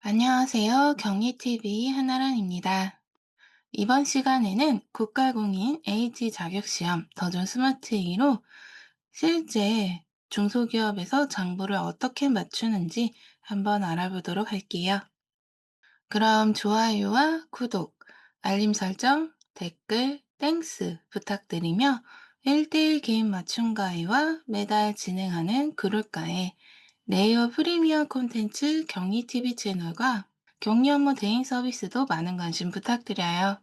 안녕하세요. 경리TV 한나란입니다. 이번 시간에는 국가공인 H 자격시험 더존 스마트 A로 실제 중소기업에서 장부를 어떻게 맞추는지 한번 알아보도록 할게요. 그럼 좋아요와 구독, 알림 설정, 댓글, 땡스 부탁드리며 1대1 개인 맞춤가해와 매달 진행하는 그룹가해 네이버 프리미엄 콘텐츠 경리TV 채널과 격리 업무 대행 서비스도 많은 관심 부탁드려요.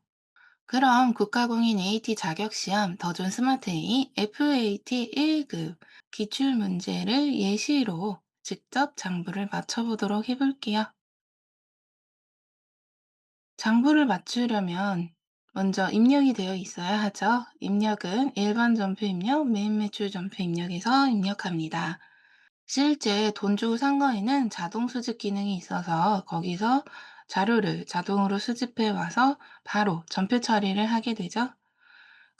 그럼 국가공인 AT 자격시험 더존 스마트 A FAT 1급 기출 문제를 예시로 직접 장부를 맞춰보도록 해볼게요. 장부를 맞추려면 먼저 입력이 되어 있어야 하죠. 입력은 일반 점표 입력, 메인 매출 점표 입력에서 입력합니다. 실제 돈 주고 산 거에는 자동 수집 기능이 있어서 거기서 자료를 자동으로 수집해 와서 바로 전표 처리를 하게 되죠.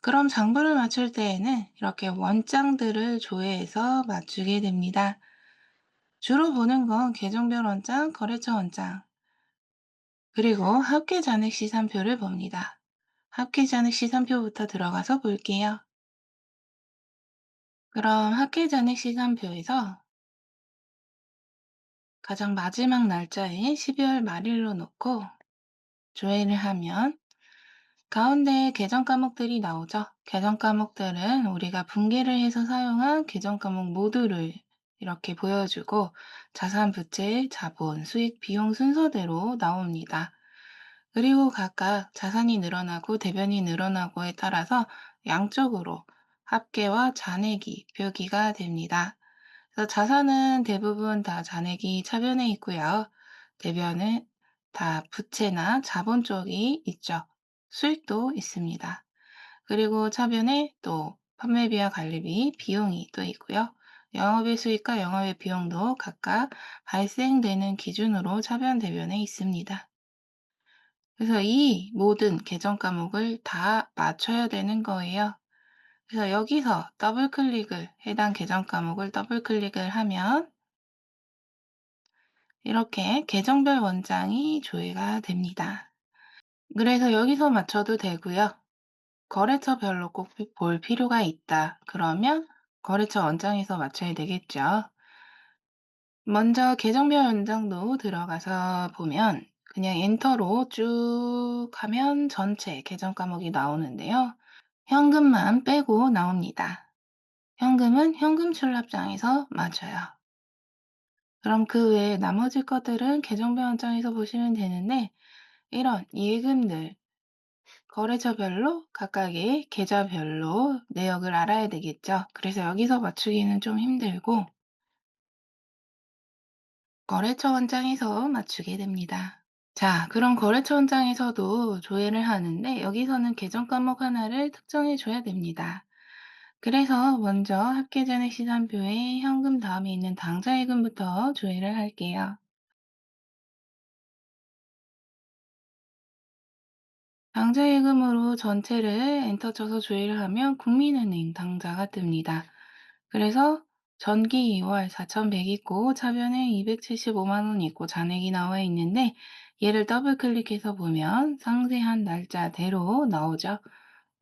그럼 장부를 맞출 때에는 이렇게 원장들을 조회해서 맞추게 됩니다. 주로 보는 건 계정별 원장, 거래처 원장, 그리고 합계 잔액 시산표를 봅니다. 합계 잔액 시산표부터 들어가서 볼게요. 그럼 합계 잔액 시산표에서 가장 마지막 날짜인 12월 말일로 놓고 조회를 하면 가운데 계정 과목들이 나오죠. 계정 과목들은 우리가 분개를 해서 사용한 계정 과목 모두를 이렇게 보여주고 자산, 부채, 자본, 수익, 비용 순서대로 나옵니다. 그리고 각각 자산이 늘어나고 대변이 늘어나고에 따라서 양쪽으로 합계와 잔액이 표기가 됩니다. 그래서 자산은 대부분 다 잔액이 차변에 있고요. 대변은 다 부채나 자본 쪽이 있죠. 수익도 있습니다. 그리고 차변에 또 판매비와 관리비, 비용이 또 있고요. 영업의 수익과 영업의 비용도 각각 발생되는 기준으로 차변, 대변에 있습니다. 그래서 이 모든 계정 과목을 다 맞춰야 되는 거예요. 그래서 여기서 더블 클릭을 해당 계정 과목을 더블 클릭을 하면 이렇게 계정별 원장이 조회가 됩니다. 그래서 여기서 맞춰도 되고요. 거래처별로 꼭 볼 필요가 있다. 그러면 거래처 원장에서 맞춰야 되겠죠. 먼저 계정별 원장도 들어가서 보면 그냥 엔터로 쭉 하면 전체 계정 과목이 나오는데요. 현금만 빼고 나옵니다. 현금은 현금 출납장에서 맞아요. 그럼 그 외에 나머지 것들은 계정별 원장에서 보시면 되는데 이런 예금들 거래처별로 각각의 계좌별로 내역을 알아야 되겠죠. 그래서 여기서 맞추기는 좀 힘들고 거래처 원장에서 맞추게 됩니다. 자, 그럼 거래처 원장에서도 조회를 하는데 여기서는 계정 과목 하나를 특정해 줘야 됩니다. 그래서 먼저 합계잔액 시산표에 현금 다음에 있는 당좌예금부터 조회를 할게요. 당좌예금으로 전체를 엔터 쳐서 조회를 하면 국민은행 당좌가 뜹니다. 그래서 전기 2월 4,100 있고 차변에 275만 원 있고 잔액이 나와 있는데 얘를 더블 클릭해서 보면 상세한 날짜대로 나오죠.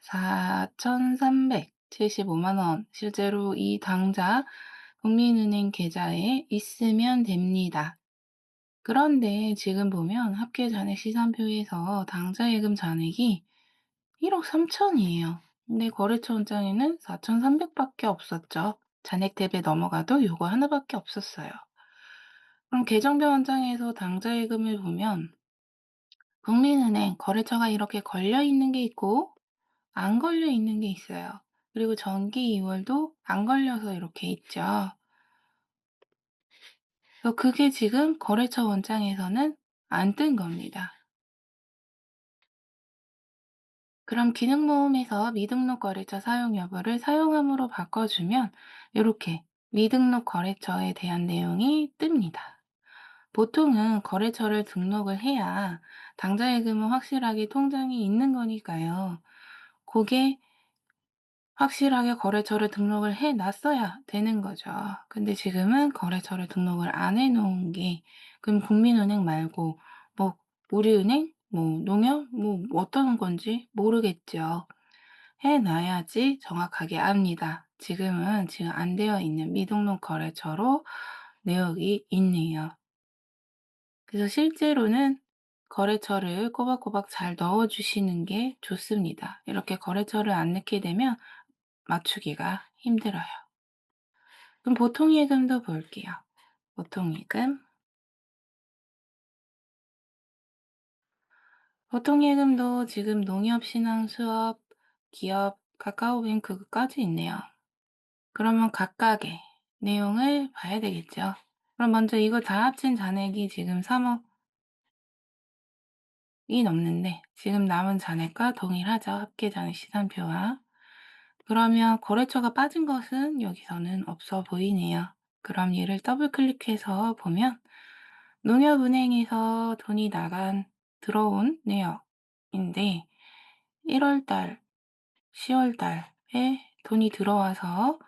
4,375만 원 실제로 이 당좌 국민은행 계좌에 있으면 됩니다. 그런데 지금 보면 합계 잔액 시산표에서 당좌 예금 잔액이 1억 3천이에요. 근데 거래처 원장에는 4,300밖에 없었죠. 잔액 대비 넘어가도 요거 하나밖에 없었어요. 그럼 계정별 원장에서 당좌 예금을 보면 국민은행 거래처가 이렇게 걸려 있는 게 있고 안 걸려 있는 게 있어요. 그리고 전기 2월도 안 걸려서 이렇게 있죠. 그래서 그게 지금 거래처 원장에서는 안 뜬 겁니다. 그럼 기능모음에서 미등록 거래처 사용 여부를 사용함으로 바꿔주면 이렇게 미등록 거래처에 대한 내용이 뜹니다. 보통은 거래처를 등록을 해야 당좌예금은 확실하게 통장에 있는 거니까요. 그게 확실하게 거래처를 등록을 해 놨어야 되는 거죠. 근데 지금은 거래처를 등록을 안 해 놓은 게, 그럼 국민은행 말고 뭐 우리은행, 뭐 농협, 뭐 어떤 건지 모르겠죠. 해 놔야지 정확하게 압니다. 지금 안 되어 있는 미등록 거래처로 내역이 있네요. 그래서 실제로는 거래처를 꼬박꼬박 잘 넣어 주시는 게 좋습니다. 이렇게 거래처를 안 넣게 되면 맞추기가 힘들어요. 그럼 보통예금도 볼게요. 보통예금. 보통예금도 지금 농협, 신한, 수업, 기업, 카카오뱅크까지 있네요. 그러면 각각의 내용을 봐야 되겠죠. 그럼 먼저 이거 다 합친 잔액이 지금 3억이 넘는데, 지금 남은 잔액과 동일하죠. 합계 잔액 시산표와. 그러면 거래처가 빠진 것은 여기서는 없어 보이네요. 그럼 얘를 더블 클릭해서 보면 농협은행에서 돈이 들어온 내역인데, 1월 달, 10월 달에 돈이 들어와서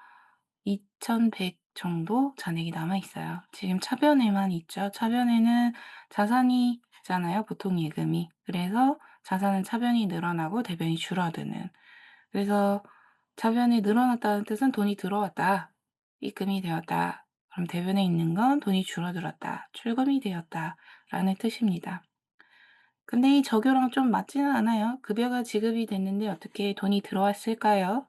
2,100 정도 잔액이 남아 있어요. 지금 차변에만 있죠. 차변에는 자산이 있잖아요, 보통 예금이. 그래서 자산은 차변이 늘어나고 대변이 줄어드는. 그래서 차변이 늘어났다는 뜻은 돈이 들어왔다, 입금이 되었다. 그럼 대변에 있는 건 돈이 줄어들었다, 출금이 되었다라는 뜻입니다. 근데 이 적요랑 좀 맞지는 않아요. 급여가 지급이 됐는데 어떻게 돈이 들어왔을까요?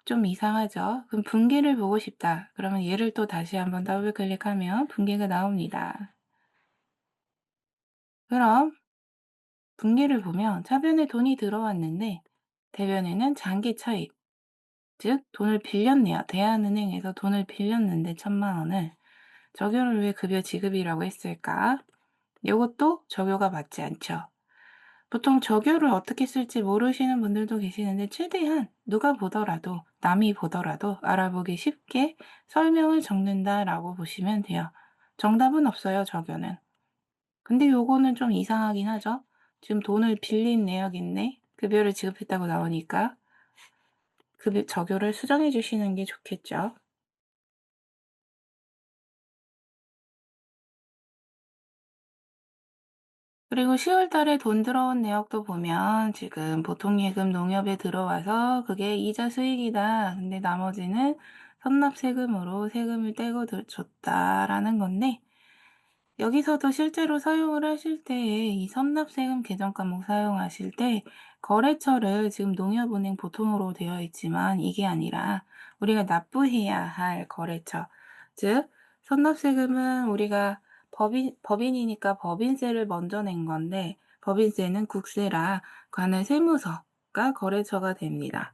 좀 이상하죠? 그럼 분기를 보고 싶다. 그러면 얘를 또 다시 한번 더블 클릭하면 분기가 나옵니다. 그럼 분기를 보면 차변에 돈이 들어왔는데 대변에는 잔기 차익, 즉 돈을 빌렸네요. 대한은행에서 돈을 빌렸는데 1,000만 원을. 적요를 왜 급여 지급이라고 했을까? 이것도 적요가 맞지 않죠. 보통 적요를 어떻게 쓸지 모르시는 분들도 계시는데, 최대한 누가 보더라도, 남이 보더라도 알아보기 쉽게 설명을 적는다라고 보시면 돼요. 정답은 없어요, 적요는. 근데 요거는 좀 이상하긴 하죠. 지금 돈을 빌린 내역인데 급여를 지급했다고 나오니까 적요를 수정해 주시는 게 좋겠죠. 그리고 10월 달에 돈 들어온 내역도 보면 지금 보통예금 농협에 들어와서 그게 이자 수익이다. 근데 나머지는 선납세금으로 세금을 떼고 줬다라는 건데, 여기서도 실제로 사용을 하실 때에 이 선납세금 계정 과목 사용하실 때 거래처를 지금 농협은행 보통으로 되어 있지만 이게 아니라 우리가 납부해야 할 거래처, 즉 선납세금은 우리가 법인이니까 법인세를 먼저 낸 건데, 법인세는 국세라 관할 세무서가 거래처가 됩니다.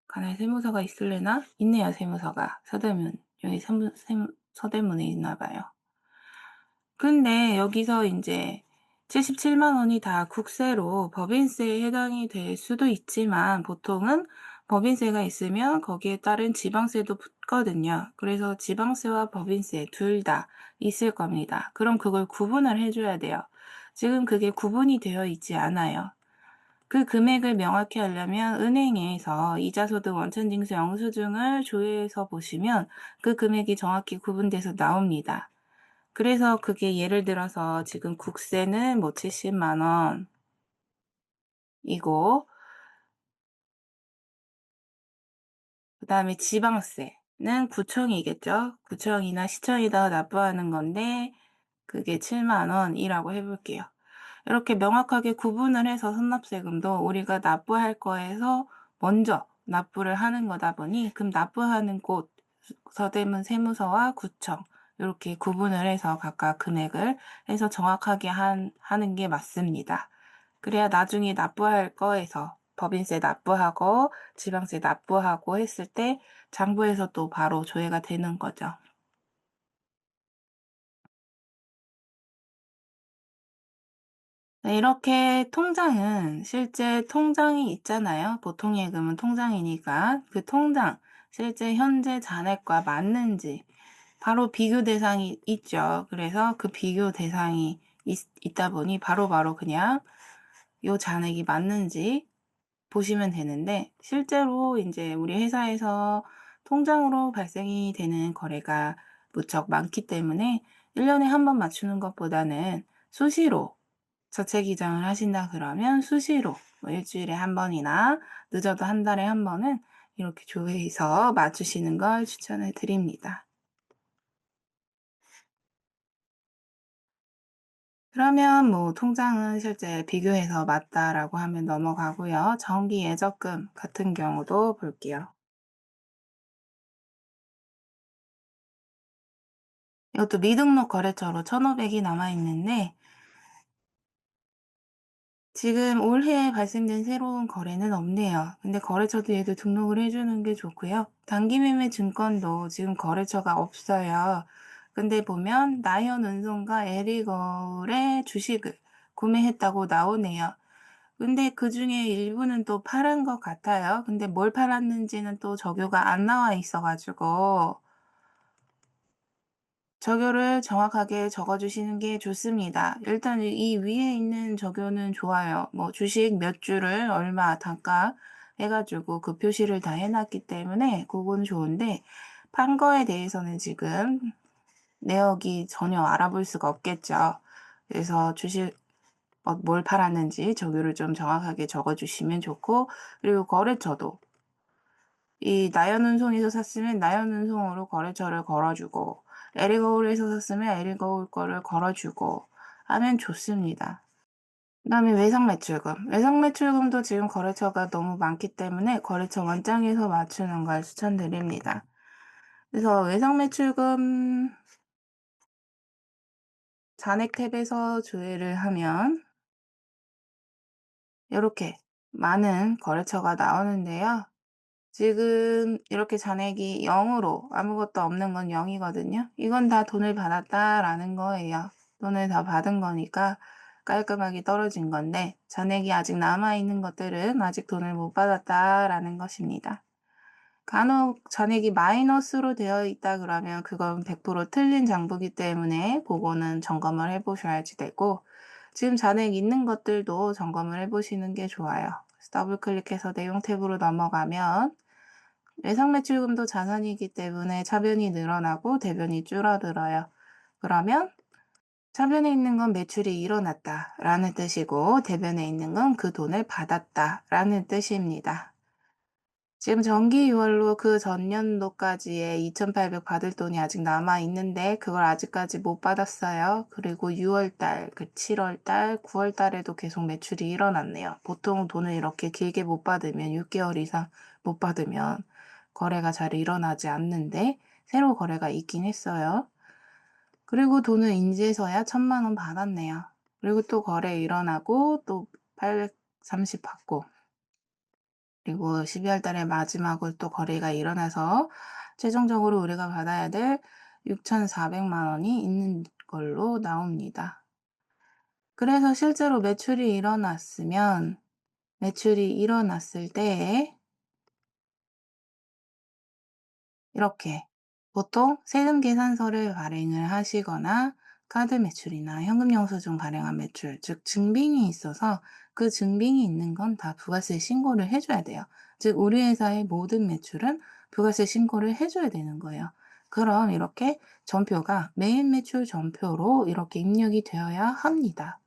관할 세무서가 있을래나? 있네요, 세무서가. 서대문. 여기 서대문에 있나 봐요. 근데 여기서 이제 77만 원이 다 국세로 법인세에 해당이 될 수도 있지만, 보통은 법인세가 있으면 거기에 따른 지방세도 붙거든요. 그래서 지방세와 법인세 둘 다 있을 겁니다. 그럼 그걸 구분을 해줘야 돼요. 지금 그게 구분이 되어 있지 않아요. 그 금액을 명확히 하려면 은행에서 이자소득 원천징수 영수증을 조회해서 보시면 그 금액이 정확히 구분돼서 나옵니다. 그래서 그게 예를 들어서 지금 국세는 뭐 70만 원이고, 그 다음에 지방세는 구청이겠죠. 구청이나 시청에다가 납부하는 건데 그게 7만 원이라고 해볼게요. 이렇게 명확하게 구분을 해서 선납세금도 우리가 납부할 거에서 먼저 납부를 하는 거다 보니, 그럼 납부하는 곳, 서대문 세무서와 구청, 이렇게 구분을 해서 각각 금액을 해서 정확하게 하는 게 맞습니다. 그래야 나중에 납부할 거에서 법인세 납부하고 지방세 납부하고 했을 때 장부에서 또 바로 조회가 되는 거죠. 네, 이렇게 통장은 실제 통장이 있잖아요. 보통예금은 통장이니까 그 통장, 실제 현재 잔액과 맞는지 바로 비교 대상이 있죠. 그래서 그 비교 대상이 있다 보니 바로바로 그냥 요 잔액이 맞는지 보시면 되는데, 실제로 인제 우리 회사에서 통장으로 발생이 되는 거래가 무척 많기 때문에 1 년에 한 번 맞추는 것보다는 수시로 자체 기장을 하신다 그러면 수시로 뭐 일 주일에 한 번이나 늦어도 한 달에 한 번은 이렇게 조회해서 맞추시는 걸 추천을 드립니다. 그러면 뭐 통장은 실제 비교해서 맞다라고 하면 넘어가고요. 정기 예적금 같은 경우도 볼게요. 이것도 미등록 거래처로 1,500이 남아 있는데, 지금 올해 발생된 새로운 거래는 없네요. 근데 거래처도 얘도 등록을 해 주는 게 좋고요. 단기매매 증권도 지금 거래처가 없어요. 근데 보면 나현운송과 에리걸의 주식을 구매했다고 나오네요. 근데 그중에 일부는 또 팔은 것 같아요. 근데 뭘 팔았는지는 또 적요가 안 나와 있어 가지고 적요를 정확하게 적어 주시는 게 좋습니다. 일단 이 위에 있는 적요는 좋아요. 뭐 주식 몇 주를 얼마 단가 해 가지고 그 표시를 다 해 놨기 때문에 고건 좋은데, 판 거에 대해서는 지금 내역이 전혀 알아볼 수가 없겠죠. 그래서 주식 뭘 팔았는지 적요를 좀 정확하게 적어 주시면 좋고, 그리고 거래처도 이 나연운송에서 샀으면 나연운송으로 거래처를 걸어 주고, 에리거울에서 샀으면 에리거울 거를 걸어 주고 하면 좋습니다. 그다음에 외상 매출금. 외상 매출금도 지금 거래처가 너무 많기 때문에 거래처 원장에서 맞추는 걸 추천드립니다. 그래서 외상 매출금 잔액 탭에서 조회를 하면 요렇게 많은 거래처가 나오는데요. 지금 이렇게 잔액이 0 으로 아무것도 없는 건 0 이거든요. 이건 다 돈을 받았다라는 거예요. 돈을 다 받은 거니까 깔끔하게 떨어진 건데, 잔액이 아직 남아 있는 것들은 아직 돈을 못 받았다라는 것입니다. 간혹 잔액이 마이너스로 되어 있다 그러면 그건 100% 틀린 장부기 때문에 그거는 점검을 해 보셔야지 되고, 지금 잔액 있는 것들도 점검을 해 보시는 게 좋아요. 그래서 더블 클릭해서 내용 탭으로 넘어가면 예상 매출금도 자산이기 때문에 차변이 늘어나고 대변이 줄어들어요. 그러면 차변에 있는 건 매출이 일어났다라는 뜻이고, 대변에 있는 건 그 돈을 받았다라는 뜻입니다. 지금 정기 6월로 그 전년도까지의 2,800 받을 돈이 아직 남아 있는데 그걸 아직까지 못 받았어요. 그리고 6월 달, 7월 달, 9월 달에도 계속 매출이 일어났네요. 보통 돈을 이렇게 길게 못 받으면 6개월 이상 못 받으면 거래가 잘 일어나지 않는데, 새로 거래가 있긴 했어요. 그리고 돈을 인제서야 1,000만 원 받았네요. 그리고 또 거래 일어나고 또 830 받고, 그리고 12월 달에 마지막으로 또 거래가 일어나서 최종적으로 우리가 받아야 될 6,400만 원이 있는 걸로 나옵니다. 그래서 실제로 매출이 일어났을 때에 이렇게 보통 세금 계산서를 발행을 하시거나 카드 매출이나 현금 영수증 발행한 매출, 즉 증빙이 있어서 그 증빙이 있는 건 다 부가세 신고를 해 줘야 돼요. 즉 우리 회사의 모든 매출은 부가세 신고를 해 줘야 되는 거예요. 그럼 이렇게 전표가 매일 매출 전표로 이렇게 입력이 되어야 합니다.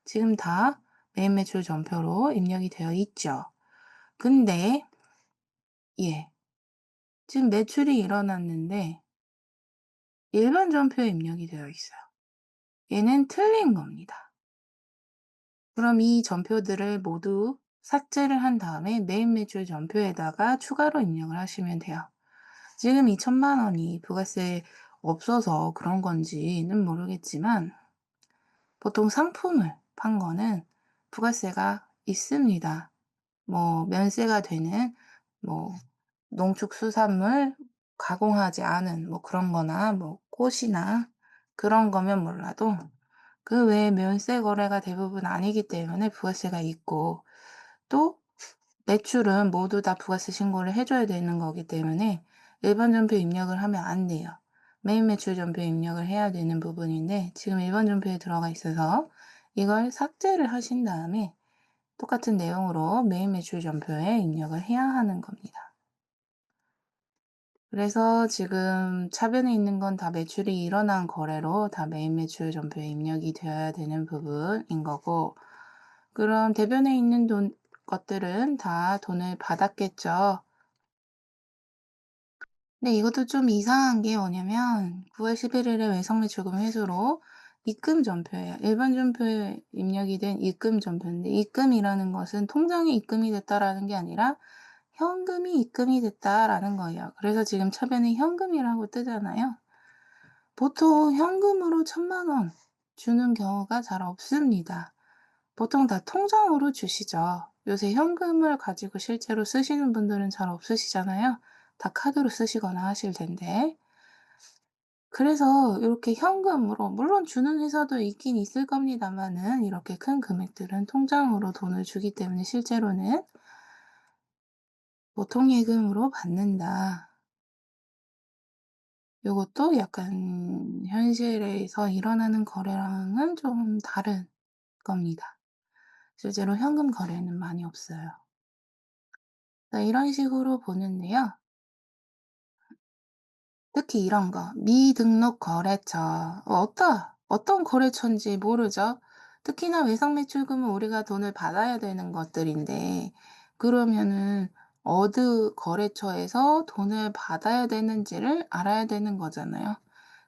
지금 다 매일 매출 전표로 입력이 되어 있죠. 근데 예, 지금 매출이 일어났는데 일반 전표에 입력이 되어 있어요. 얘는 틀린 겁니다. 그럼 이 전표들을 모두 삭제를 한 다음에 매일 매출 전표에다가 추가로 입력을 하시면 돼요. 지금 2,000만 원이 부가세 없어서 그런 건지는 모르겠지만, 보통 상품을 판 거는 부가세가 있습니다. 뭐 면세가 되는 뭐 농축수산물 가공하지 않은 뭐 그런 거나 뭐 꽃이나 그런 거면 몰라도 그 외에 면세 거래가 대부분 아니기 때문에 부가세가 있고, 또 매출은 모두 다 부가세 신고를 해 줘야 되는 거기 때문에 일반 전표 입력을 하면 안 돼요. 매일 매출 전표 입력을 해야 되는 부분인데 지금 일반 전표에 들어가 있어서 이걸 삭제를 하신 다음에 똑같은 내용으로 매일 매출 전표에 입력을 해야 하는 겁니다. 그래서 지금 차변에 있는 건 다 매출이 일어난 거래로 다 매일 매출 전표에 입력이 되어야 되는 부분인 거고, 그럼 대변에 있는 것들은 다 돈을 받았겠죠. 근데 이것도 좀 이상한 게 뭐냐면 9월 11일에 외성매출금 회수로 입금 전표예요. 일반 전표에 입력이 된 입금 전표인데, 입금이라는 것은 통장에 입금이 됐다라는 게 아니라 현금이 입금이 됐다라는 거예요. 그래서 지금 차변에 현금이라고 뜨잖아요. 보통 현금으로 1,000만 원 주는 경우가 잘 없습니다. 보통 다 통장으로 주시죠. 요새 현금을 가지고 실제로 쓰시는 분들은 잘 없으시잖아요. 다 카드로 쓰시거나 하실 텐데. 그래서 이렇게 현금으로, 물론 주는 회사도 있긴 있을 겁니다만은, 이렇게 큰 금액들은 통장으로 돈을 주기 때문에 실제로는 보통 예금으로 받는다. 요것도 약간 현실에서 일어나는 거래랑은 좀 다른 겁니다. 실제로 현금 거래는 많이 없어요. 이런 식으로 보는데요. 특히 이런 거 미등록 거래처, 어떤 거래처인지 모르죠. 특히나 외상매출금은 우리가 돈을 받아야 되는 것들인데, 그러면은 어느 거래처에서 돈을 받아야 되는지를 알아야 되는 거잖아요.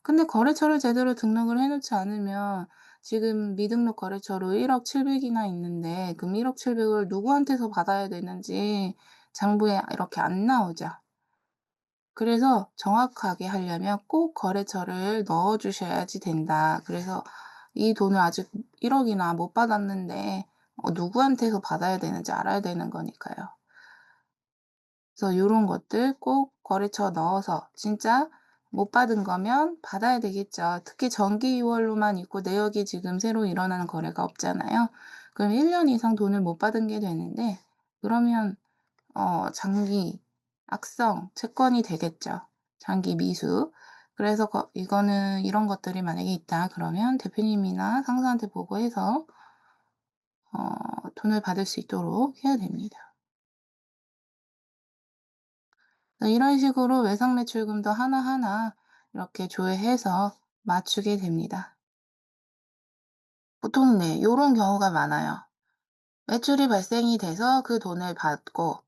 근데 거래처를 제대로 등록을 해 놓지 않으면, 지금 미등록 거래처로 1억 7백이나 있는데 그럼 1억 7백을 누구한테서 받아야 되는지 장부에 이렇게 안 나오죠. 그래서 정확하게 하려면 꼭 거래처를 넣어 주셔야지 된다. 그래서 이 돈을 아직 1억이나 못 받았는데 누구한테서 받아야 되는지 알아야 되는 거니까요. 그래서 요런 것들 꼭 거래처 넣어서, 진짜 못 받은 거면 받아야 되겠죠. 특히 정기이월로만 있고 내역이 지금 새로 일어나는 거래가 없잖아요. 그럼 1년 이상 돈을 못 받은 게 되는데, 그러면 장기 악성 채권이 되겠죠. 장기 미수. 그래서 이거는 이런 것들이 만약에 있다 그러면 대표님이나 상사한테 보고해서 돈을 받을 수 있도록 해야 됩니다. 이런 식으로 외상매출금도 하나하나 이렇게 조회해서 맞추게 됩니다. 보통 네, 요런 경우가 많아요. 매출이 발생이 돼서 그 돈을 받고,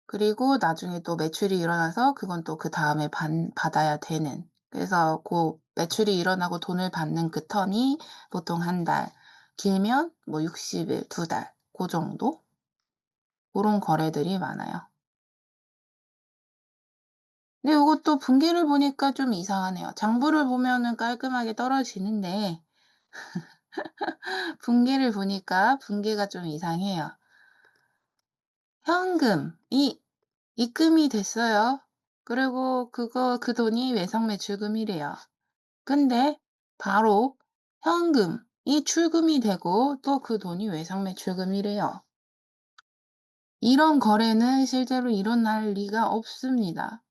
그리고 나중에 또 매출이 일어나서 그건 또 그다음에 받아야 되는. 그래서 그 매출이 일어나고 돈을 받는 그 텀이 보통 한 달, 길면 뭐 60일, 2달, 그 정도? 그런 거래들이 많아요. 근데 요것도 분기를 보니까 좀 이상하네요. 장부를 보면은 깔끔하게 떨어지는데 분기를 보니까 분기가 좀 이상해요. 현금이 입금이 됐어요. 그리고 그 돈이 외상매출금이래요. 근데 바로 현금이 출금이 되고 또 그 돈이 외상매출금이래요. 이런 거래는 실제로 일어날 리가 없습니다.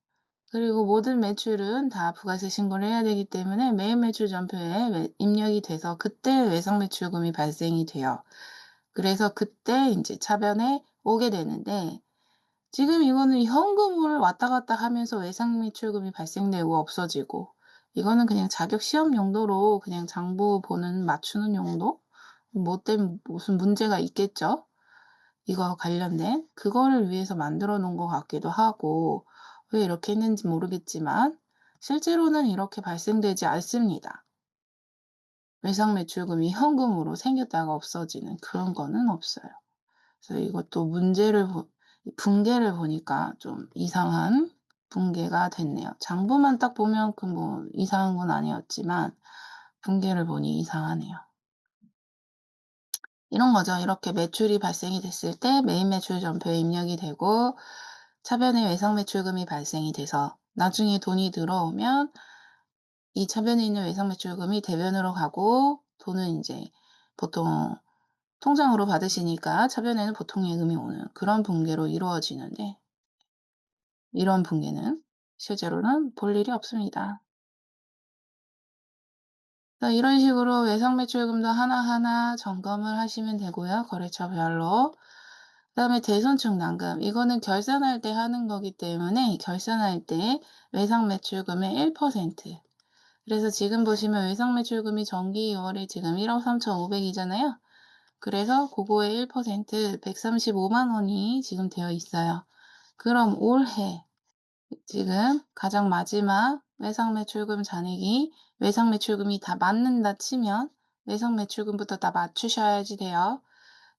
그리고 모든 매출은 다 부가세 신고를 해야 되기 때문에 매일 매출 전표에 입력이 돼서 그때 외상매출금이 발생이 돼요. 그래서 그때 이제 차변에 오게 되는데, 지금 이거는 현금을 왔다 갔다 하면서 외상매출금이 발생되고 없어지고, 이거는 그냥 자격 시험 용도로 그냥 장부 보는 맞추는 용도? 뭐 때문에 무슨 문제가 있겠죠? 이거 관련된 그거를 위해서 만들어 놓은 것 같기도 하고, 왜 이렇게 했는지 모르겠지만 실제로는 이렇게 발생되지 않습니다. 외상매출금이 현금으로 생겼다가 없어지는 그런 거는 없어요. 그래서 이것도 붕괴를 보니까 좀 이상한 붕괴가 됐네요. 장부만 딱 보면 그 뭐 이상한 건 아니었지만 붕괴를 보니 이상하네요. 이런 거죠. 이렇게 매출이 발생이 됐을 때 메인 매출 전표에 입력이 되고 차변에 외상매출금이 발생이 돼서 나중에 돈이 들어오면 이 차변에 있는 외상매출금이 대변으로 가고, 돈은 이제 보통 통장으로 받으시니까 차변에는 보통 예금이 오는 그런 붕괴로 이루어지는데, 이런 붕괴는 실제로는 볼 일이 없습니다. 이런 식으로 외상 매출금도 하나하나 점검을 하시면 되고요, 거래처별로. 그다음에 대손축 난금. 이거는 결산할 때 하는 거기 때문에 결산할 때 외상 매출금의 1%. 그래서 지금 보시면 외상 매출금이 정기 2월에 지금 1억 3,500 이잖아요. 그래서 그거의 1% 135만 원이 지금 되어 있어요. 그럼 올해 지금 가장 마지막 외상 매출금 잔액이 외상 매출금이 다 맞는다 치면 외상 매출금부터 다 맞추셔야지 돼요.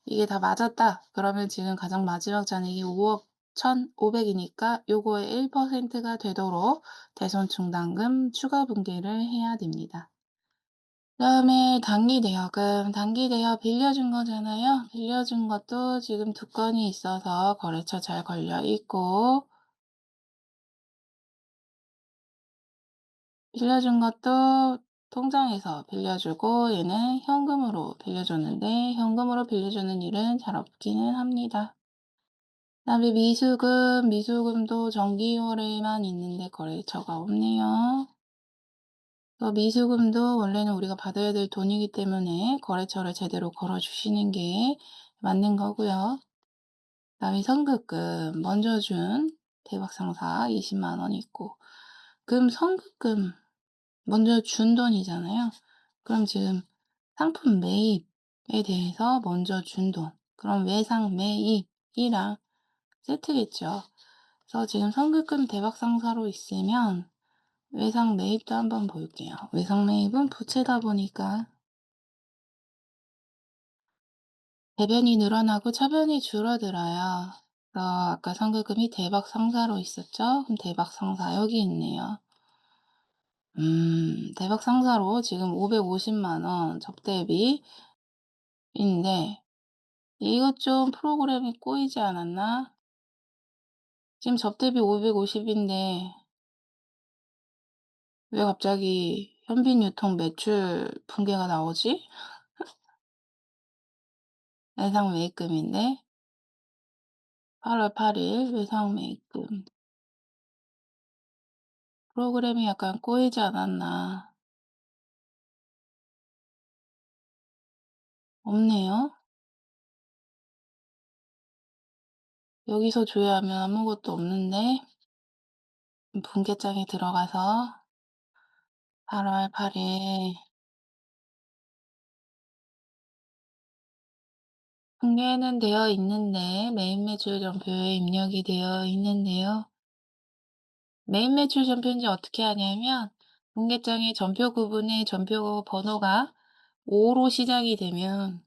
이게 다 맞았다. 그러면 지금 가장 마지막 잔액이 5억 1,500이니까 요거의 1%가 되도록 대손충당금 추가 분계를 해야 됩니다. 그다음에 단기 대여금. 단기 대여 빌려준 거잖아요. 빌려준 것도 지금 두 건이 있어서 거래처 잘 걸려 있고, 빌려준 것도 통장에서 빌려주고 얘는 현금으로 빌려줬는데 현금으로 빌려주는 일은 잘 없기는 합니다. 그다음에 미수금. 미수금도 정기월에만 있는데 거래처가 없네요. 미수금도 원래는 우리가 받아야 될 돈이기 때문에 거래처를 제대로 걸어주시는 게 맞는 거고요. 그다음에 선급금 먼저 준 대박상사 20만 원 있고, 그럼 선급금 먼저 준 돈이잖아요. 그럼 지금 상품 매입에 대해서 먼저 준 돈, 그럼 외상 매입이랑 세트겠죠. 그래서 지금 선급금 대박상사로 있으면 외상 매입도 한번 볼게요. 외상 매입은 부채다 보니까 대변이 늘어나고 차변이 줄어들어요. 그래서 아까 선급금이 대박상사로 있었죠? 그럼 대박상사 여기 있네요. 대박상사로 지금 550만 원 접대비인데 이것 좀 프로그램이 꼬이지 않았나? 지금 접대비 550인데 왜 갑자기 현빈 유통 매출 붕괴가 나오지? 외상 매입금인데 8월 8일 외상 매입금 프로그램이 약간 꼬이지 않았나? 없네요. 여기서 조회하면 아무것도 없는데 분계장에 들어가서 8월 8일 분계는 되어 있는데 메인 매출 전표에 입력이 되어 있는데요. 메인 매출 전표인지 어떻게 하냐면 분계장의 전표 구분의 전표 번호가 5로 시작이 되면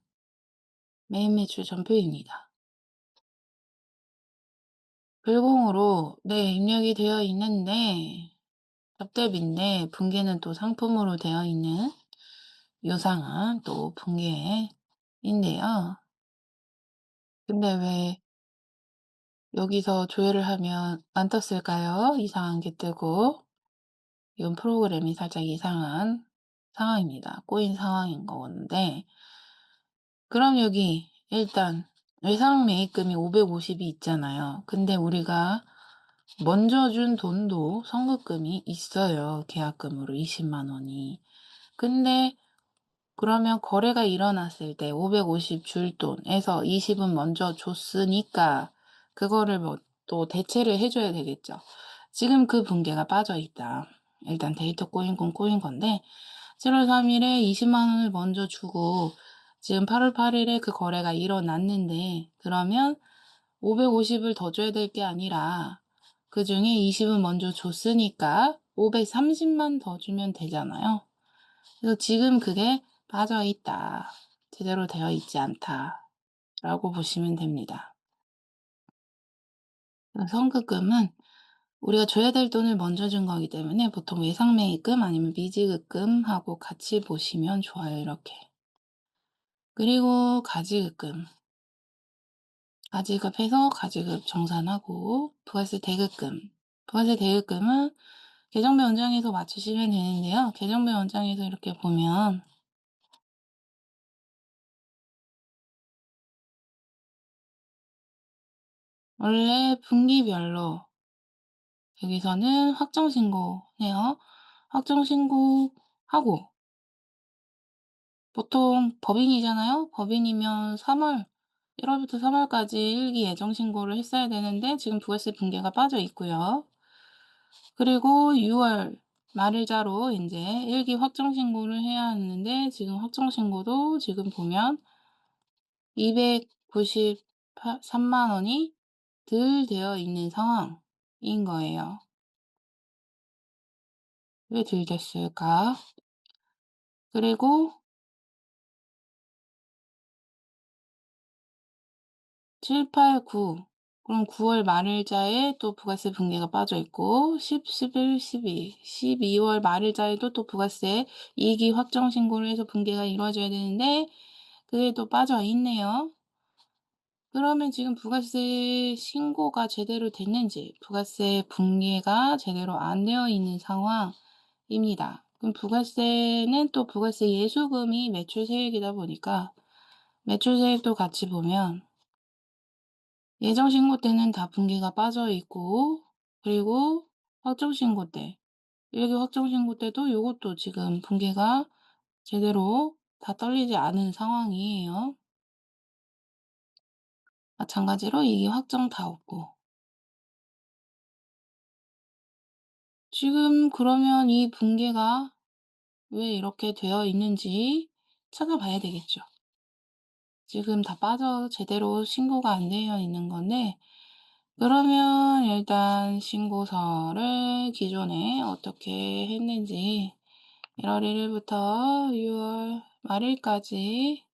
메인 매출 전표입니다. 불공으로 네 입력이 되어 있는데 접대비인데 분계는 또 상품으로 되어 있는 요상한 또 분계인데요. 근데 왜 여기서 조회를 하면 안 떴을까요? 이상한 게 뜨고. 이건 프로그램이 살짝 이상한 상황입니다. 꼬인 상황인 거건데, 그럼 여기 일단 외상 매입금이 550이 있잖아요. 근데 우리가 먼저 준 돈도 선급금이 있어요. 계약금으로 20만 원이. 근데 그러면 거래가 일어났을 때 550 줄 돈에서 20은 먼저 줬으니까 그거를 뭐 또 대체를 해줘야 되겠죠. 지금 그 분계가 빠져 있다. 일단 데이터 꼬인 건 꼬인 건데 7월 3일에 20만 원을 먼저 주고 지금 8월 8일에 그 거래가 일어났는데 그러면 550을 더 줘야 될 게 아니라 그 중에 20은 먼저 줬으니까 530만 더 주면 되잖아요. 그래서 지금 그게 빠져 있다. 제대로 되어 있지 않다. 라고 보시면 됩니다. 선급금은 우리가 줘야 될 돈을 먼저 준 거기 때문에 보통 외상매입금 아니면 미지급금하고 같이 보시면 좋아요. 이렇게. 그리고 가지급금. 가지급해서 가지급 정산하고 부가세 대급금. 부가세 대급금은 계정별 원장에서 맞추시면 되는데요. 계정별 원장에서 이렇게 보면 원래 분기별로 여기서는 확정신고해요. 확정신고하고 보통 법인이잖아요. 법인이면 3월 1 월부터 3 월까지 일기 예정 신고를 했어야 되는데 지금 부가세 붕괴가 빠져 있고요. 그리고 6월 말일자로 인제 일기 확정 신고를 해야 하는데 지금 확정 신고도 지금 보면 293만 원이 덜 되어 있는 상황인 거예요. 왜 덜 됐을까? 그리고 7, 8, 9 그럼 9월 말일자에 또 부가세 붕괴가 빠져 있고 10, 11, 12, 12월 말일자에도 또 부가세 이익이 확정 신고를 해서 붕괴가 이루어져야 되는데 그게 또 빠져 있네요. 그러면 지금 부가세 신고가 제대로 됐는지 부가세 붕괴가 제대로 안 되어 있는 상황입니다. 그럼 부가세는 또 부가세 예수금이 매출 세액이다 보니까 매출 세액도 같이 보면 예정 신고 때는 다 분기가 빠져 있고 그리고 확정 신고 때 일기 확정 신고 때도 요것도 지금 분기가 제대로 다 떨리지 않은 상황이에요. 마찬가지로 이게 확정 다 없고. 지금 그러면 이 분기가 왜 이렇게 되어 있는지 찾아봐야 되겠죠. 지금 다 빠져 제대로 신고가 안 되어 있는 건데 그러면 일단 신고서를 기존에 어떻게 했는지 1월 1 일부터 6월 말일까지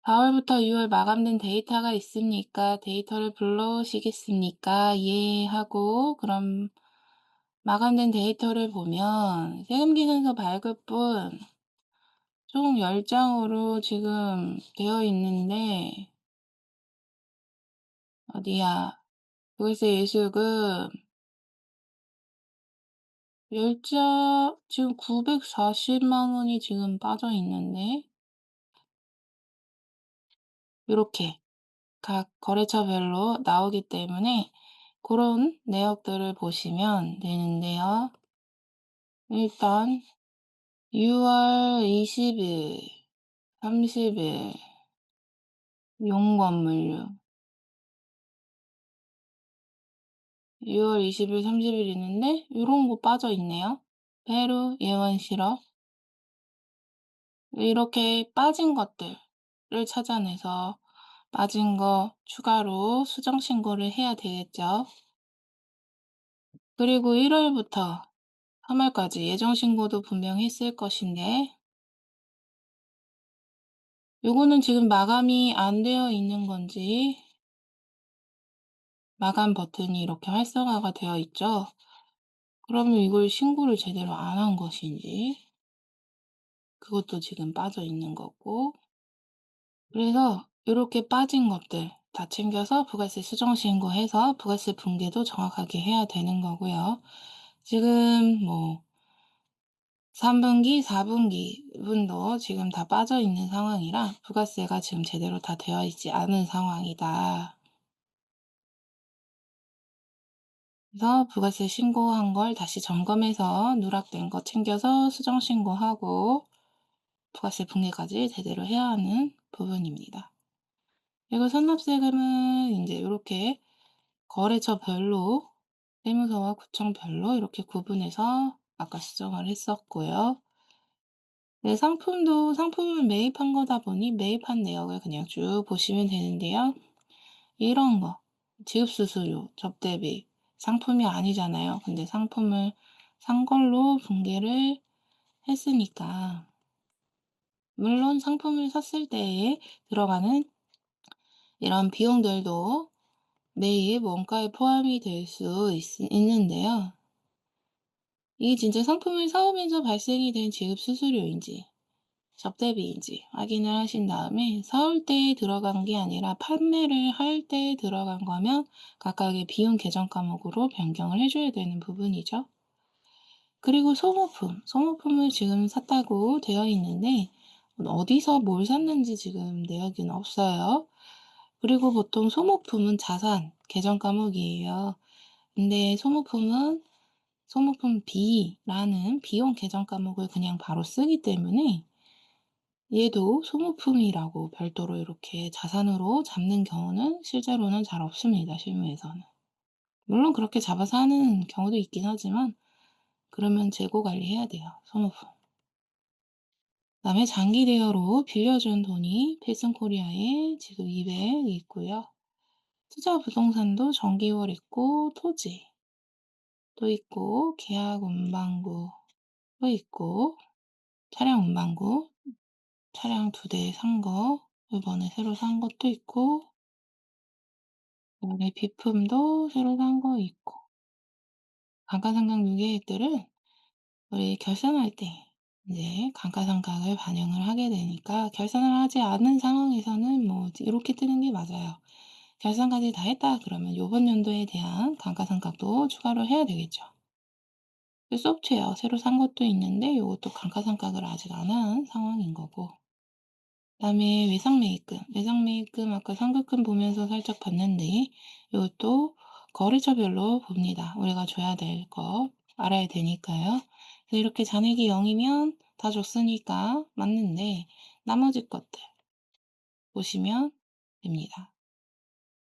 4 월부터 6월 마감된 데이터가 있으니까 데이터를 불러오시겠습니까? 예 하고 그럼 마감된 데이터를 보면 세금계산서 발급분 총 10 장으로 지금 되어 있는데 어디야? 월세 예수금 10장 지금 940만 원이 지금 빠져 있는데 요렇게 각 거래처별로 나오기 때문에 그런 내역들을 보시면 되는데요. 일단 6월 20 일, 30일 용건물류 6월 20 일, 30일 있는데 요런 거 빠져 있네요. 페루 예원 실업 이렇게 빠진 것들을 찾아내서 빠진 거 추가로 수정 신고를 해야 되겠죠. 그리고 1 월부터 3 월까지 예정 신고도 분명 했을 것인데 요거는 지금 마감이 안 되어 있는 건지 마감 버튼이 이렇게 활성화가 되어 있죠. 그러면 이걸 신고를 제대로 안 한 것인지 그것도 지금 빠져 있는 거고 그래서 요렇게 빠진 것들 다 챙겨서 부가세 수정 신고해서 부가세 분계도 정확하게 해야 되는 거고요. 지금 뭐 3 분기, 4 분기 분도 지금 다 빠져 있는 상황이라 부가세가 지금 제대로 다 되어 있지 않은 상황이다. 그래서 부가세 신고한 걸 다시 점검해서 누락된 거 챙겨서 수정 신고하고 부가세 분계까지 제대로 해야 하는 부분입니다. 그리고 선납세금은 인제 요렇게 거래처별로 세무서와 구청별로 이렇게 구분해서 아까 수정을 했었고요. 네, 상품을 매입한 거다 보니 매입한 내역을 그냥 쭉 보시면 되는데요. 이런 거 지급 수수료, 접대비 상품이 아니잖아요. 근데 상품을 산 걸로 분계를 했으니까 물론 상품을 샀을 때에 들어가는 이런 비용들도 매입 원가에 포함이 될 수 있는데요. 이게 진짜 상품을 사오면서 발생이 된 지급 수수료인지 접대비인지 확인을 하신 다음에 사올 때 들어간 게 아니라 판매를 할 때 들어간 거면 각각의 비용 계정 과목으로 변경을 해 줘야 되는 부분이죠. 그리고 소모품을 지금 샀다고 되어 있는데 어디서 뭘 샀는지 지금 내역은 없어요. 그리고 보통 소모품은 자산 계정 과목이에요. 근데 소모품은 소모품 B라는 비용 계정 과목을 그냥 바로 쓰기 때문에 얘도 소모품이라고 별도로 이렇게 자산으로 잡는 경우는 실제로는 잘 없습니다, 실무에서는. 물론 그렇게 잡아서 하는 경우도 있긴 하지만 그러면 재고 관리해야 돼요, 소모품. 그다음에 장기 대여로 빌려준 돈이 필승코리아에 지금 200 있고요. 투자 부동산도 정기월 있고 토지 또 있고 계약 운반구 또 있고 차량 운반구 차량 2대 산 거 이번에 새로 산 것도 있고 그다음에 비품도 새로 산 거 있고 감가상각 유계액들은 우리 결산할 때 이제 감가상각을 반영을 하게 되니까 결산을 하지 않은 상황에서는 뭐 이렇게 뜨는 게 맞아요. 결산까지 다 했다 그러면 요번 연도에 대한 감가상각도 추가를 해야 되겠죠. 그 소프트웨어 새로 산 것도 있는데 요것도 감가상각을 아직 안 한 상황인 거고. 그다음에 외상매입금. 외상매입금 아까 상급금 보면서 살짝 봤는데 요것도 거래처별로 봅니다. 우리가 줘야 될 거 알아야 되니까요. 그래서 이렇게 잔액이 0 이면 다 줬으니까 맞는데 나머지 것들 보시면 됩니다.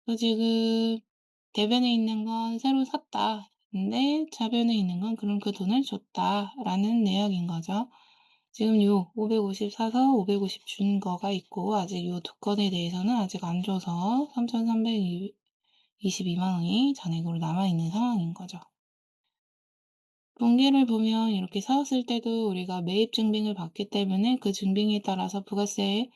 그래서 지금 대변에 있는 건 새로 샀다. 근데 자변에 있는 건 그럼 그 돈을 줬다라는 내역인 거죠. 지금 요 550 사서 550 준 거가 있고 아직 요 두 건에 대해서는 아직 안 줘서 3,322만 원이 잔액으로 남아 있는 상황인 거죠. 분기를 보면 이렇게 사왔을 때도 우리가 매입 증빙을 받기 때문에 그 증빙에 따라서 부가세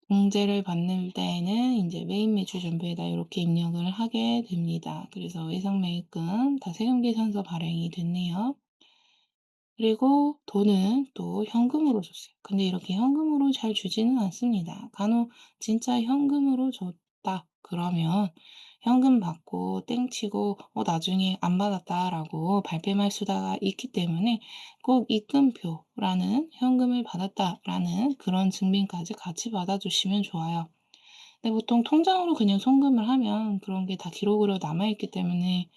공제를 받는 때에는 인제 매입 매출 전부에다 이렇게 입력을 하게 됩니다. 그래서 외상매입금 다 세금계산서 발행이 됐네요. 그리고 돈은 또 현금으로 줬어요. 근데 이렇게 현금으로 잘 주지는 않습니다. 간혹 진짜 현금으로 줬다 그러면 현금 받고 땡치고 나중에 안 받았다라고 발뺌할 수가 있기 때문에 꼭 입금표라는 현금을 받았다라는 그런 증빙까지 같이 받아 주시면 좋아요. 근데 보통 통장으로 그냥 송금을 하면 그런 게 다 기록으로 남아 있기 때문에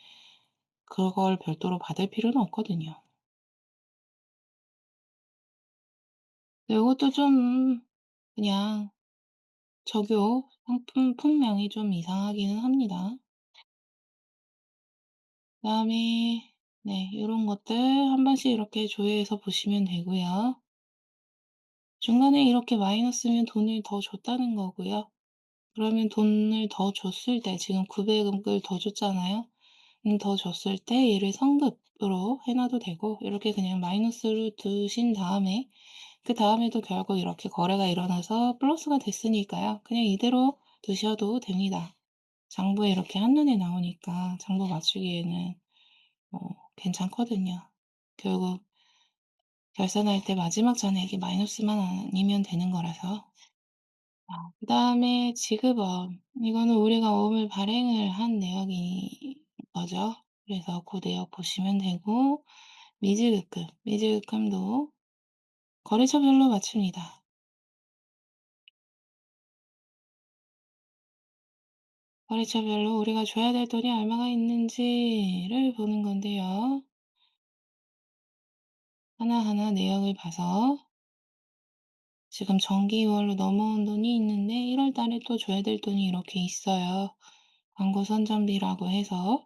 그걸 별도로 받을 필요는 없거든요. 요것도 좀 그냥 적요 상품 품명이 좀 이상하기는 합니다. 그다음에 네 요런 것들 한 번씩 이렇게 조회해서 보시면 되고요. 중간에 이렇게 마이너스면 돈을 더 줬다는 거고요. 그러면 돈을 더 줬을 때 지금 900 을 더 줬잖아요. 더 줬을 때 얘를 성급으로 해 놔도 되고 이렇게 그냥 마이너스로 두신 다음에 그다음에도 결국 이렇게 거래가 일어나서 플러스가 됐으니까요. 그냥 이대로 두셔도 됩니다. 장부에 이렇게 한눈에 나오니까 장부 맞추기에는 괜찮거든요. 결국 결산할 때 마지막 잔액이 마이너스만 아니면 되는 거라서. 그다음에 지급원. 이거는 우리가 어음을 발행을 한 내역인 거죠. 그래서 그 내역 보시면 되고 미지급금. 미지급금도 거래처별로 맞춥니다. 거래처별로 우리가 줘야 될 돈이 얼마가 있는지를 보는 건데요. 하나하나 내역을 봐서 지금 정기월로 넘어온 돈이 있는데 1월 달에 또 줘야 될 돈이 이렇게 있어요. 광고 선전비라고 해서.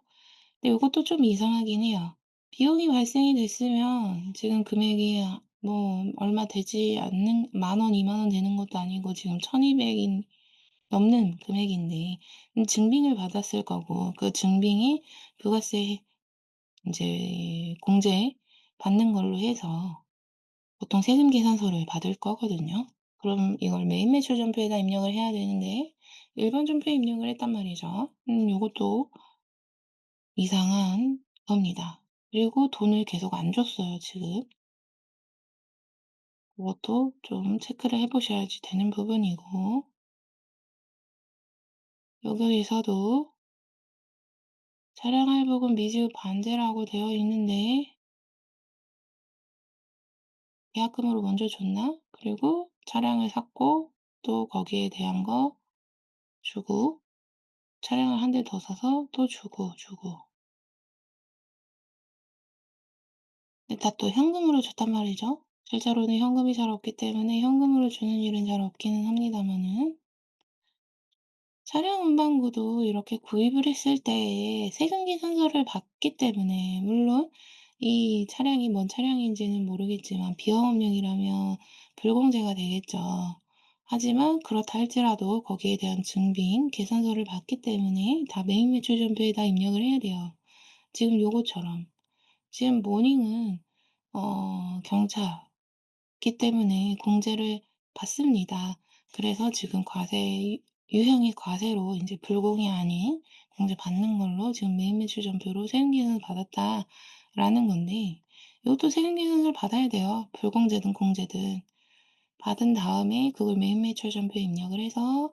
근데 요것도 좀 이상하긴 해요. 비용이 발생이 됐으면 지금 금액이 뭐 얼마 되지 않는 10,000원, 20,000원 되는 것도 아니고 지금 1,200인 넘는 금액인데 증빙을 받았을 거고 그 증빙이 부가세 인제 공제 받는 걸로 해서 보통 세금 계산서를 받을 거거든요. 그럼 이걸 매입 매출 전표에다 입력을 해야 되는데 일반 전표에 입력을 했단 말이죠. 요것도 이상한 겁니다. 그리고 돈을 계속 안 줬어요, 지금. 그것도 좀 체크를 해 보셔야지 되는 부분이고 여기에서도 차량 할부금 미지급 반대라고 되어 있는데 계약금으로 먼저 줬나? 그리고 차량을 샀고 또 거기에 대한 거 주고 차량을 한 대 더 사서 또 주고. 근데 다 또 현금으로 줬단 말이죠. 실제로는 현금이 잘 없기 때문에 현금으로 주는 일은 잘 없기는 합니다마는, 차량 운반구도 이렇게 구입을 했을 때에 세금계산서를 받기 때문에, 물론 이 차량이 뭔 차량인지는 모르겠지만 비영업용이라면 불공제가 되겠죠. 하지만 그렇다 할지라도 거기에 대한 증빙, 계산서를 받기 때문에 다 매입매출전표에 다 입력을 해야 돼요. 지금 요거처럼. 지금 모닝은 경차기 때문에 공제를 받습니다. 그래서 지금 과세, 유형이 과세로 이제 불공이 아닌 공제 받는 걸로 지금 매입매출전표로 세금계산을 받았다라는 건데, 이것도 세금계산서를 받아야 돼요. 불공제든 공제든. 받은 다음에 그걸 매입매출전표에 입력을 해서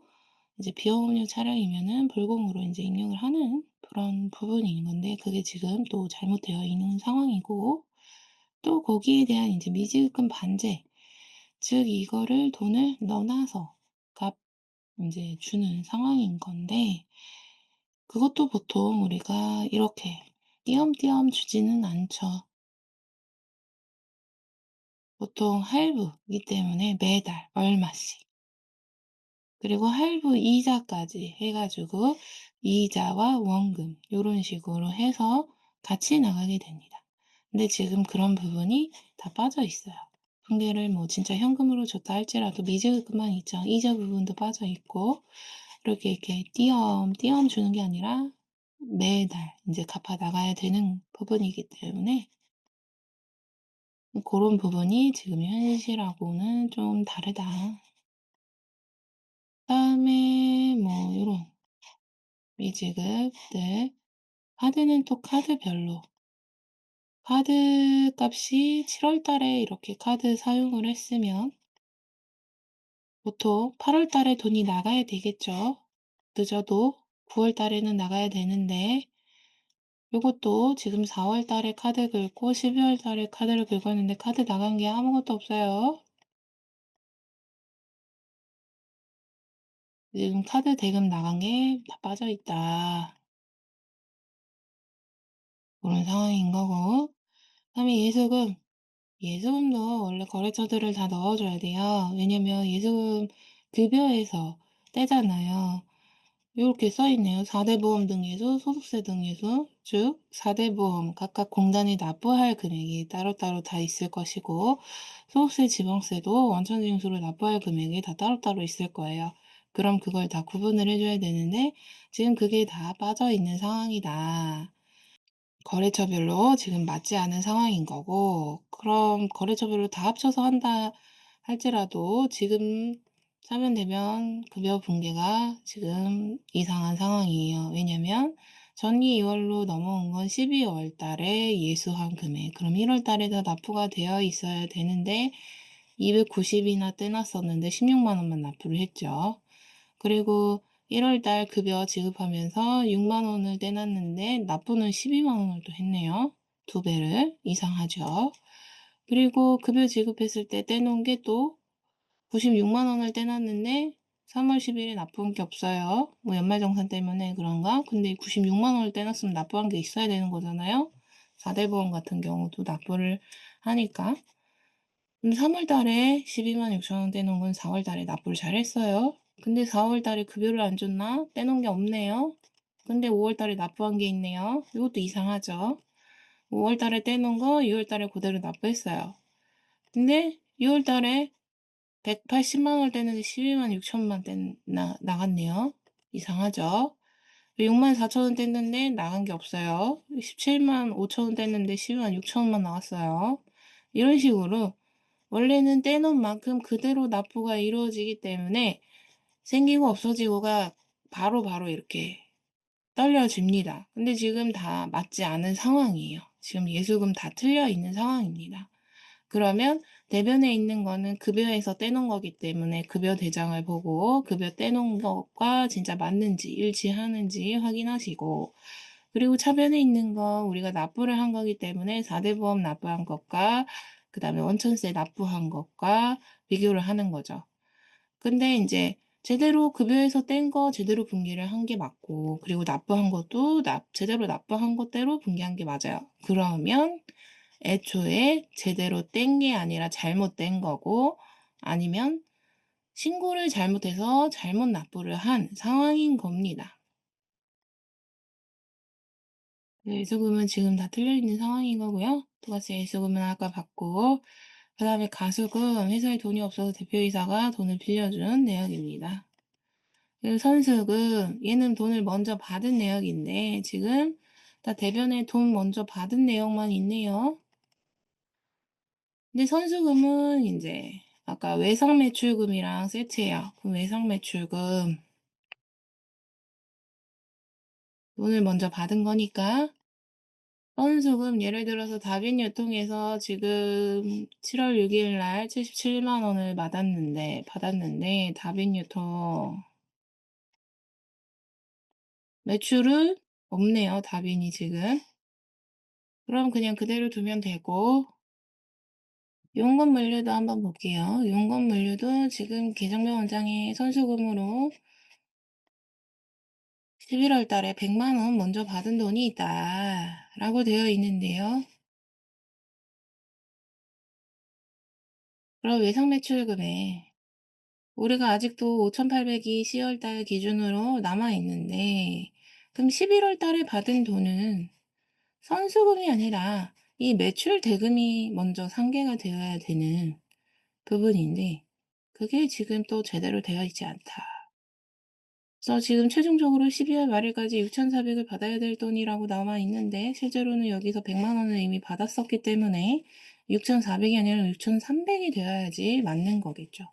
이제 비영업용 차량이면은 불공으로 이제 입력을 하는 그런 부분이 있는 건데, 그게 지금 또 잘못되어 있는 상황이고, 또 거기에 대한 이제 미지급금 반제, 즉 이거를 돈을 넣어놔서 값 인제 주는 상황인 건데, 그것도 보통 우리가 이렇게 띄엄띄엄 주지는 않죠. 보통 할부이기 때문에 매달 얼마씩, 그리고 할부 이자까지 해 가지고 이자와 원금 요런 식으로 해서 같이 나가게 됩니다. 근데 지금 그런 부분이 다 빠져 있어요. 분개를 뭐 진짜 현금으로 줬다 할지라도 미지급금만 있죠. 이자 부분도 빠져 있고, 이렇게 띄엄띄엄 주는 게 아니라 매달 인제 갚아 나가야 되는 부분이기 때문에, 고런 부분이 지금 현실하고는 좀 다르다. 그다음에 뭐 요런 미지급들, 카드는 또 카드별로 카드값이 7월 달에 이렇게 카드 사용을 했으면 보통 8월 달에 돈이 나가야 되겠죠. 늦어도 9월 달에는 나가야 되는데, 요것도 지금 4월 달에 카드 긁고 12월 달에 카드를 긁었는데 카드 나간 게 아무것도 없어요. 지금 카드 대금 나간 게 다 빠져 있다, 그런 상황인 거고. 그다음에 예수금. 예수금도 원래 거래처들을 다 넣어 줘야 돼요. 왜냐면 예수금 급여에서 떼잖아요. 요렇게 써 있네요. 4대 보험 등에서 소득세 등에서, 즉 4대 보험 각각 공단이 납부할 금액이 따로따로 다 있을 것이고, 소득세, 지방세도 원천징수로 납부할 금액이 다 따로따로 있을 거예요. 그럼 그걸 다 구분을 해 줘야 되는데, 지금 그게 다 빠져 있는 상황이다. 거래처별로 지금 맞지 않은 상황인 거고, 그럼 거래처별로 다 합쳐서 한다 할지라도 지금 사면 되면 급여 붕괴가 지금 이상한 상황이에요. 왜냐면 전기 2월로 넘어온 건 12월 달에 예수한 금액, 그럼 1월 달에 다 납부가 되어 있어야 되는데 290이나 떼놨었는데 16만 원만 납부를 했죠. 그리고 1월 달 급여 지급하면서 6만 원을 떼놨는데 납부는 12만 원을 또 했네요. 두 배를 이상하죠. 그리고 급여 지급했을 때 떼놓은 게 또 96만 원을 떼놨는데 3월 10 일에 납부한 게 없어요. 뭐 연말정산 때문에 그런가? 근데 96만 원을 떼놨으면 납부한 게 있어야 되는 거잖아요. 4대 보험 같은 경우도 납부를 하니까. 3월 달에 12만 6천 원 떼놓은 건 4월 달에 납부를 잘 했어요. 근데 4월 달에 급여를 안 줬나? 떼놓은 게 없네요. 근데 5월 달에 납부한 게 있네요. 이것도 이상하죠. 5월 달에 떼놓은 거 6월 달에 그대로 납부했어요. 근데 6월 달에 180만 원을 떼는데 12만 6천만 나갔네요. 이상하죠. 6만 4천 원 뗐는데 나간 게 없어요. 17만 5천 원 뗐는데 12만 6천 원만 나왔어요. 이런 식으로 원래는 떼놓은 만큼 그대로 납부가 이루어지기 때문에 생기고 없어지고가 바로바로 이렇게 떨려집니다. 근데 지금 다 맞지 않은 상황이에요. 지금 예수금 다 틀려 있는 상황입니다. 그러면 대변에 있는 거는 급여에서 떼놓은 거기 때문에 급여 대장을 보고 급여 떼놓은 것과 진짜 맞는지 일치하는지 확인하시고, 그리고 차변에 있는 거 우리가 납부를 한 거기 때문에 4대 보험 납부한 것과 그다음에 원천세 납부한 것과 비교를 하는 거죠. 근데 인제 제대로 급여에서 뗀 거 제대로 분기를 한 게 맞고, 그리고 납부한 것도 제대로 납부한 것대로 분기한 게 맞아요. 그러면 애초에 제대로 뗀 게 아니라 잘못된 거고, 아니면 신고를 잘못해서 잘못 납부를 한 상황인 겁니다. 예수금은 지금 다 틀려 있는 상황인 거고요. 부가세 예수금은 아까 받고, 그다음에 가수금 회사에 돈이 없어서 대표이사가 돈을 빌려준 내역입니다. 그리고 선수금 얘는 돈을 먼저 받은 내역인데 지금 다 대변에 돈 먼저 받은 내역만 있네요. 근데 선수금은 이제 아까 외상매출금이랑 세트예요. 그럼 외상매출금 돈을 먼저 받은 거니까 선수금 예를 들어서 다빈유통에서 지금 7월 6일 날 77만 원을 받았는데 다빈유통 매출은 없네요. 다빈이 지금. 그럼 그냥 그대로 두면 되고, 용건물류도 한번 볼게요. 용건물류도 지금 계정명 원장에 선수금으로 11월 달에 100만 원 먼저 받은 돈이 있다 라고 되어 있는데요. 그럼 외상매출금에 우리가 아직도 5,800이 10월 달 기준으로 남아 있는데, 그럼 11월 달에 받은 돈은 선수금이 아니라 이 매출 대금이 먼저 상계가 되어야 되는 부분인데, 그게 지금 또 제대로 되어 있지 않다. 그래서 지금 최종적으로 12월 말일까지 6,400을 받아야 될 돈이라고 남아 있는데, 실제로는 여기서 100만 원을 이미 받았었기 때문에 6,400이 아니라 6,300이 되어야지 맞는 거겠죠.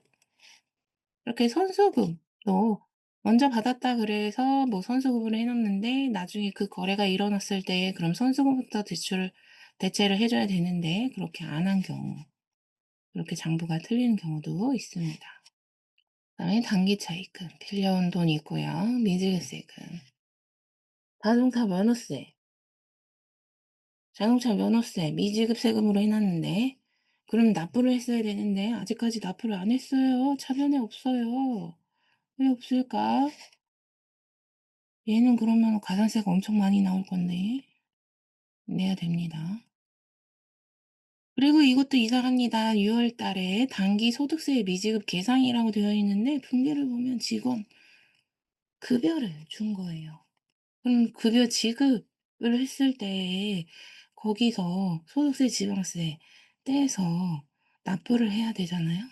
이렇게 선수금도 먼저 받았다 그래서 뭐 선수금을 해 놨는데 나중에 그 거래가 일어났을 때 그럼 선수금부터 대체를 해 줘야 되는데 그렇게 안 한 경우, 그렇게 장부가 틀리는 경우도 있습니다. 그다음에 단기 차입금, 빌려온 돈이 있고요. 미지세금, 자동차 면허세, 자동차 면허세 미지급 세금으로 해 놨는데 그럼 납부를 했어야 되는데 아직까지 납부를 안 했어요. 차변에 없어요. 왜 없을까? 얘는 그러면 가산세가 엄청 많이 나올 건데 내야 됩니다. 그리고 이것도 이상합니다. 6월 달에 단기 소득세 미지급 계상이라고 되어 있는데 분기를 보면 직원 급여를 준 거예요. 그럼 급여 지급을 했을 때 거기서 소득세, 지방세 떼서 납부를 해야 되잖아요.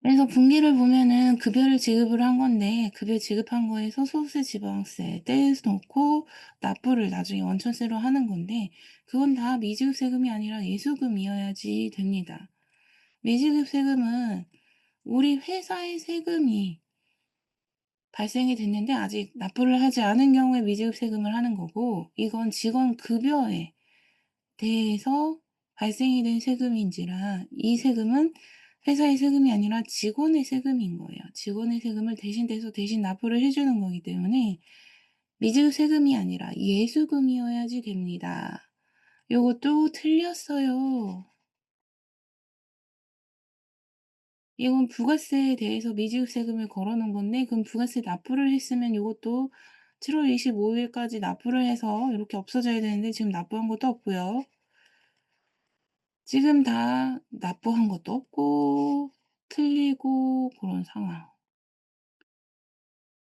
그래서 분기를 보면은 급여를 지급을 한 건데 급여 지급한 거에서 소득세, 지방세 떼서 놓고 납부를 나중에 원천세로 하는 건데 그건 다 미지급 세금이 아니라 예수금이어야지 됩니다. 미지급 세금은 우리 회사의 세금이 발생이 됐는데 아직 납부를 하지 않은 경우에 미지급 세금을 하는 거고 이건 직원 급여에 대해서 발생이 된 세금인지라 이 세금은 회사의 세금이 아니라 직원의 세금인 거예요. 직원의 세금을 대신 대신 납부를 해 주는 거기 때문에 미지급 세금이 아니라 예수금이어야지 됩니다. 요것도 틀렸어요. 이건 부가세에 대해서 미지급 세금을 걸어 놓은 건데 그럼 부가세 납부를 했으면 요것도 7월 25 일까지 납부를 해서 이렇게 없어져야 되는데 지금 납부한 것도 없고요. 지금 다 납부한 것도 없고 틀리고 그런 상황.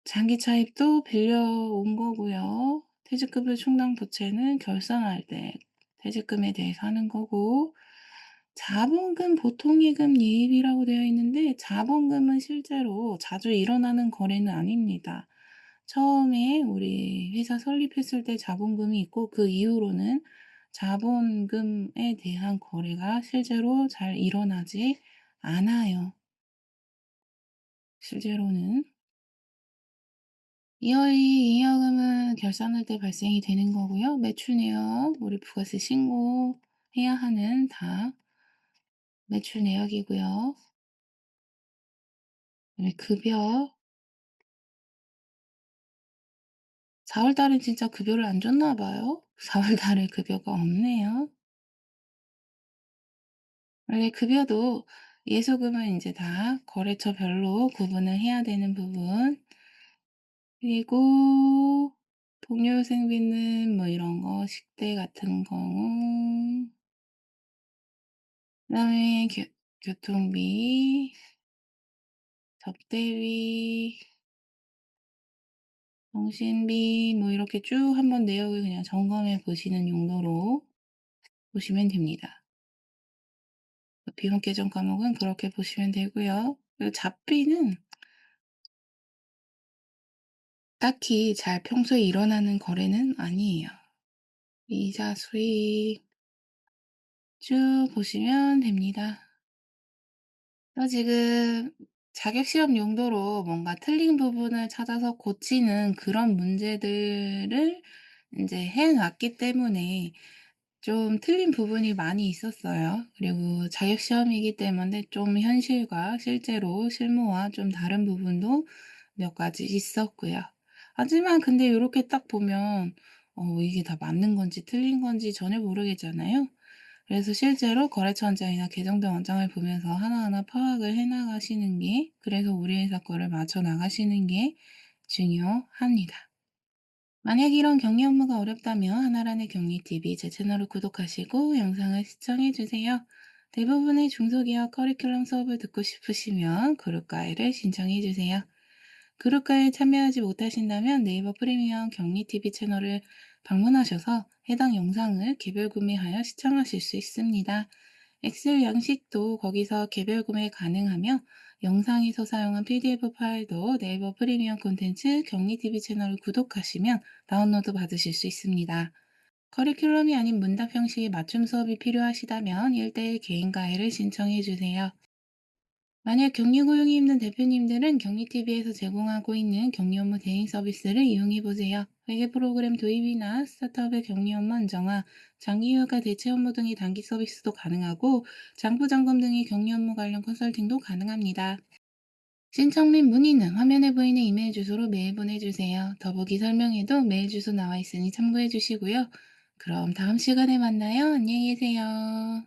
장기 차입도 빌려온 거고요. 퇴직급여 충당 부채는 결산할 때 퇴직금에 대해서 하는 거고 자본금 보통예금 예입이라고 되어 있는데 자본금은 실제로 자주 일어나는 거래는 아닙니다. 처음에 우리 회사 설립했을 때 자본금이 있고 그 이후로는 자본금에 대한 거래가 실제로 잘 일어나지 않아요. 실제로는. 이월 잉여금은 결산할 때 발생이 되는 거고요. 매출 내역, 우리 부가세 신고해야 하는 다 매출 내역이고요. 그다음에 급여 4월 달엔 진짜 급여를 안 줬나 봐요. 4월 달에 급여가 없네요. 원래 급여도 예소금은 인제 다 거래처별로 구분을 해야 되는 부분, 그리고 동료생비는 뭐 이런 거 식대 같은 경우 그다음에 교통비, 접대비, 통신비 뭐 이렇게 쭉 한번 내역을 그냥 점검해 보시는 용도로 보시면 됩니다. 비용 계정 과목은 그렇게 보시면 되고요. 그리고 잡비는 딱히 잘 평소에 일어나는 거래는 아니에요. 이자 수익 쭉 보시면 됩니다. 지금 자격 시험 용도로 뭔가 틀린 부분을 찾아서 고치는 그런 문제들을 인제 해 놨기 때문에 좀 틀린 부분이 많이 있었어요. 그리고 자격 시험이기 때문에 좀 현실과 실제로 실무와 좀 다른 부분도 몇 가지 있었고요. 하지만 근데 요렇게 딱 보면 이게 다 맞는 건지 틀린 건지 전혀 모르겠잖아요. 그래서 실제로 거래처 원장이나 계정된 원장을 보면서 하나하나 파악을 해 나가시는 게, 그래서 우리 회사 거를 맞춰 나가시는 게 중요합니다. 만약 이런 격리 업무가 어렵다면 하나라는 격리TV 제 채널을 구독하시고 영상을 시청해 주세요. 대부분의 중소기업 커리큘럼 수업을 듣고 싶으시면 그룹가입을 신청해 주세요. 그룹가에 참여하지 못하신다면 네이버 프리미엄 격리TV 채널을 방문하셔서 해당 영상을 개별 구매하여 시청하실 수 있습니다. 엑셀 양식도 거기서 개별 구매 가능하며 영상에서 사용한 PDF 파일도 네이버 프리미엄 콘텐츠 격리TV 채널을 구독하시면 다운로드 받으실 수 있습니다. 커리큘럼이 아닌 문답 형식의 맞춤 수업이 필요하시다면 1대1 개인 과외를 신청해 주세요. 만약 격리 고용이 힘든 대표님들은 격리TV에서 제공하고 있는 격리 업무 대행 서비스를 이용해 보세요. 회계 프로그램 도입이나 스타트업의 격리 업무 안정화, 장기휴가 대체 업무 등의 단기 서비스도 가능하고 장부 점검 등의 격리 업무 관련 컨설팅도 가능합니다. 신청 및 문의는 화면에 보이는 이메일 주소로 메일 보내주세요. 더보기 설명에도 메일 주소 나와 있으니 참고해 주시고요. 그럼 다음 시간에 만나요. 안녕히 계세요.